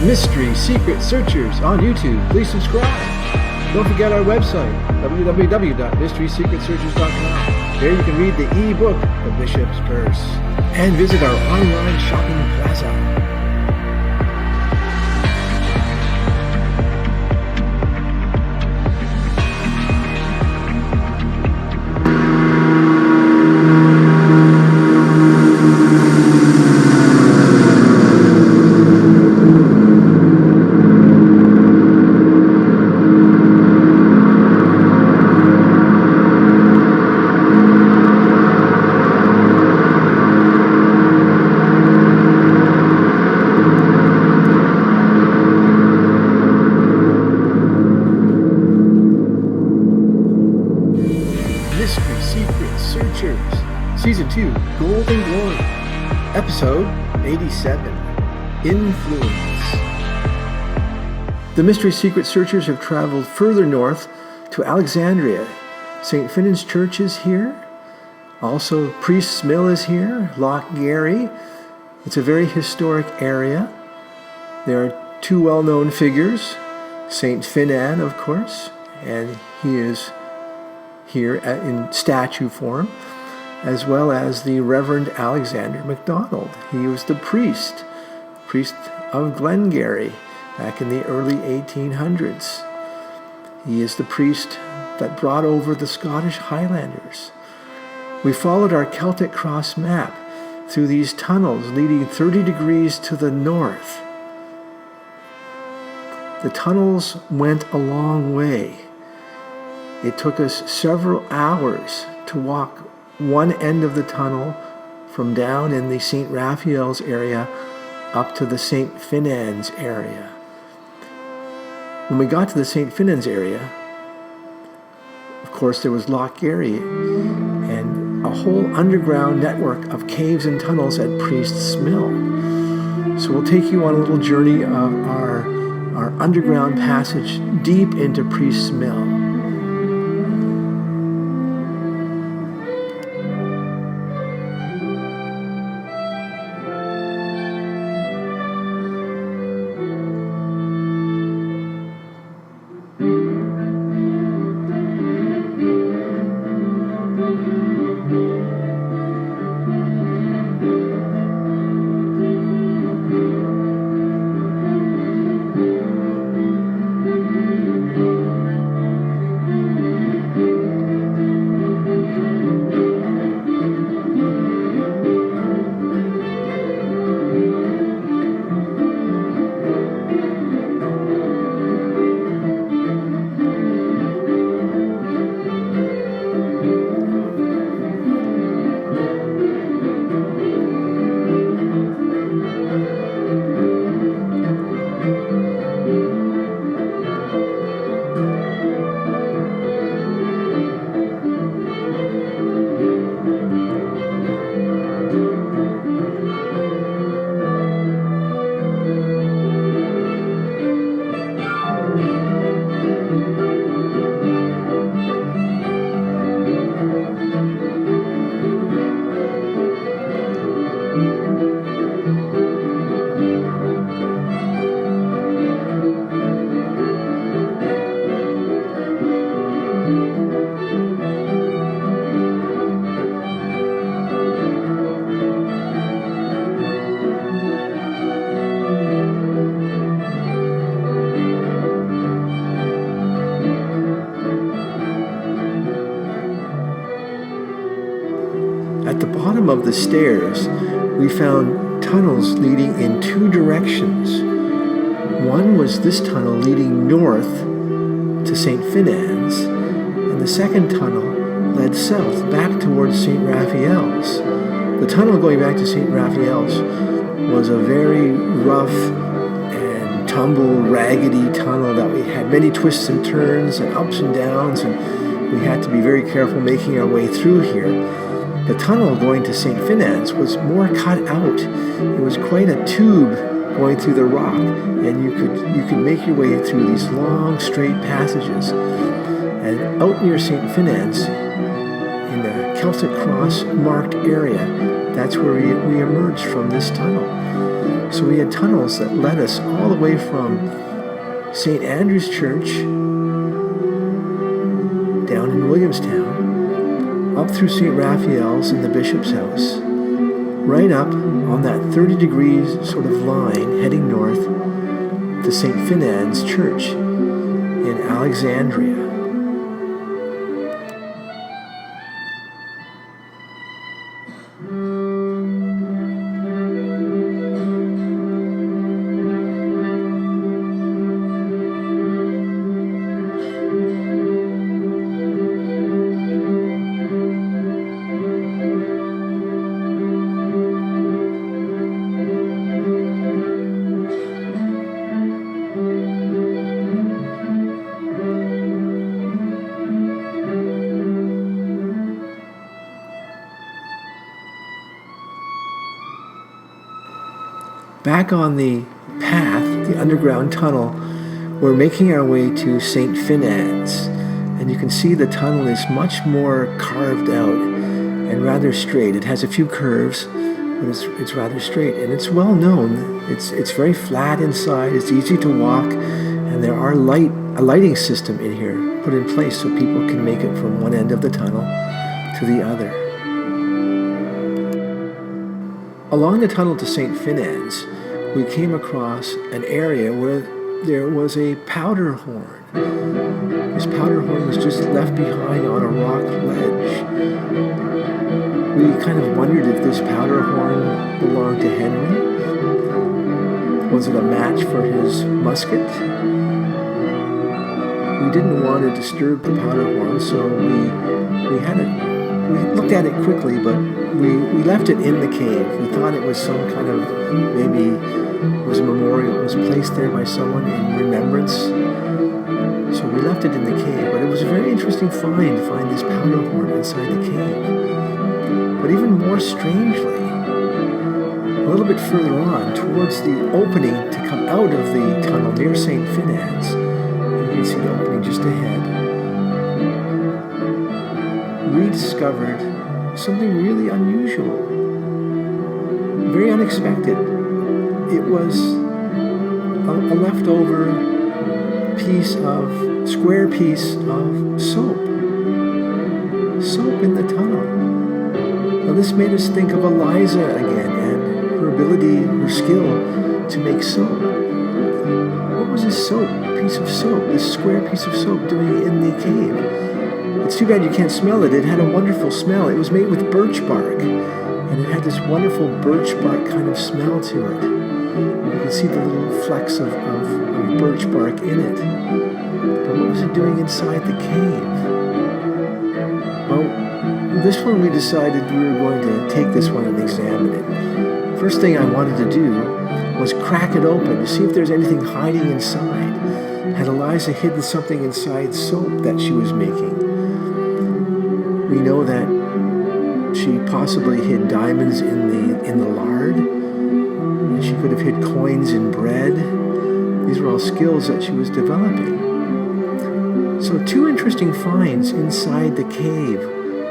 Mystery Secret Searchers on YouTube. Please subscribe. Don't forget our website, www.mysterysecretsearchers.com. There you can read the e-book, The Bishop's Purse, and visit our online shopping plaza. Mystery Secret Searchers, Season 2, Golden Glory, Episode 87, Influence. The Mystery Secret Searchers have traveled further north to Alexandria. St. Finnian's Church is here. Also, Priest's Mill is here, Loch Garry. It's a very historic area. There are two well-known figures, St. Finan, of course, and he is here in statue form, as well as the Reverend Alexander MacDonald. He was the priest of Glengarry back in the early 1800s. He is the priest that brought over the Scottish Highlanders. We followed our Celtic Cross map through these tunnels leading 30 degrees to the north. The tunnels went a long way. It took us several hours to walk one end of the tunnel from down in the St. Raphael's area up to the St. Finans area. When we got to the St. Finans area, of course, there was Loch Garry and a whole underground network of caves and tunnels at Priest's Mill. So we'll take you on a little journey of our underground passage deep into Priest's Mill. At the bottom of the stairs, we found tunnels leading in two directions. One was this tunnel leading north to St. Finans, and the second tunnel led south back towards St. Raphael's. The tunnel going back to St. Raphael's was a very rough and tumble, raggedy tunnel that we had many twists and turns and ups and downs, and we had to be very careful making our way through here. The tunnel going to St. Finans was more cut out. It was quite a tube going through the rock, and you could make your way through these long, straight passages. And out near St. Finans, in the Celtic Cross marked area, that's where we emerged from this tunnel. So we had tunnels that led us all the way from St. Andrew's Church down in Williamstown, up through St. Raphael's and the Bishop's House, right up on that 30 degrees sort of line heading north to St. Finan's Church in Alexandria. Back on the path, the underground tunnel, we're making our way to St. Finan's, and you can see the tunnel is much more carved out and rather straight. It has a few curves, but it's rather straight, and it's well known. It's very flat inside. It's easy to walk, and there are a lighting system in here put in place so people can make it from one end of the tunnel to the other. Along the tunnel to St. Finan's, we came across an area where there was a powder horn. This powder horn was just left behind on a rock ledge. We kind of wondered if this powder horn belonged to Henry. Was it a match for his musket? We didn't want to disturb the powder horn, so we looked at it quickly, but we left it in the cave. We thought it was some kind of, maybe it was a memorial. It was placed there by someone in remembrance. So we left it in the cave, but it was a very interesting find to find this powder horn inside the cave. But even more strangely, a little bit further on, towards the opening to come out of the tunnel near St. Finan's, you can see the opening just ahead, we discovered something really unusual, very unexpected. It was a leftover square piece of soap in the tunnel. Now this made us think of Eliza again and her ability, her skill to make soap. What was this piece of soap, this square piece of soap doing in the cave? It's too bad you can't smell it. It had a wonderful smell. It was made with birch bark, and it had this wonderful birch bark kind of smell to it. You can see the little flecks of birch bark in it. But what was it doing inside the cave? Well, this one we decided we were going to take this one and examine it. First thing I wanted to do was crack it open to see if there's anything hiding inside. Had Eliza hidden something inside soap that she was making? We know that she possibly hid diamonds in the lard, and she could have hid coins in bread. These were all skills that she was developing. So 2 interesting finds inside the cave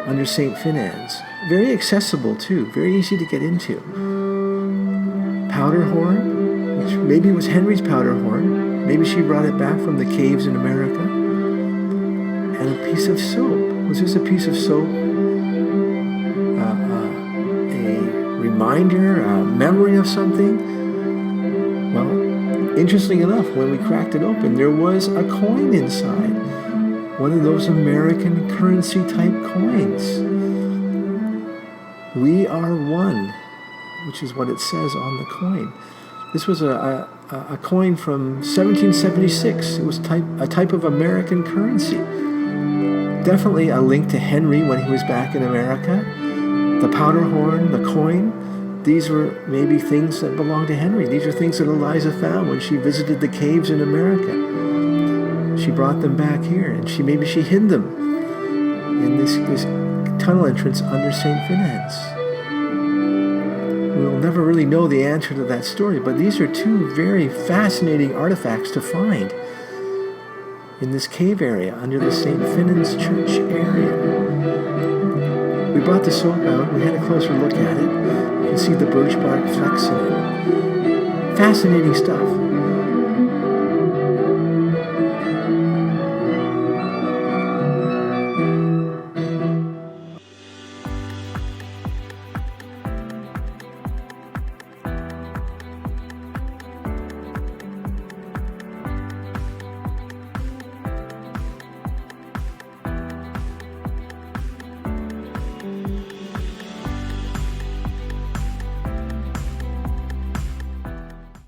under St. Finan's. Very accessible too, very easy to get into. Powder horn, which maybe was Henry's powder horn. Maybe she brought it back from the caves in America. And a piece of soap. Was this a piece of soap? A reminder, a memory of something? Well, interesting enough, when we cracked it open, there was a coin inside. One of those American currency type coins. We are one, which is what it says on the coin. This was a coin from 1776. It was a type of American currency. Definitely a link to Henry when he was back in America. The powder horn, the coin, these were maybe things that belonged to Henry. These are things that Eliza found when she visited the caves in America. She brought them back here, and maybe she hid them in this tunnel entrance under St. Finan's. We'll never really know the answer to that story, but these are 2 very fascinating artifacts to find in this cave area under the St. Finan's Church area. We brought the soap out. We had a closer look at it. You can see the birch bark flecks in it. Fascinating stuff.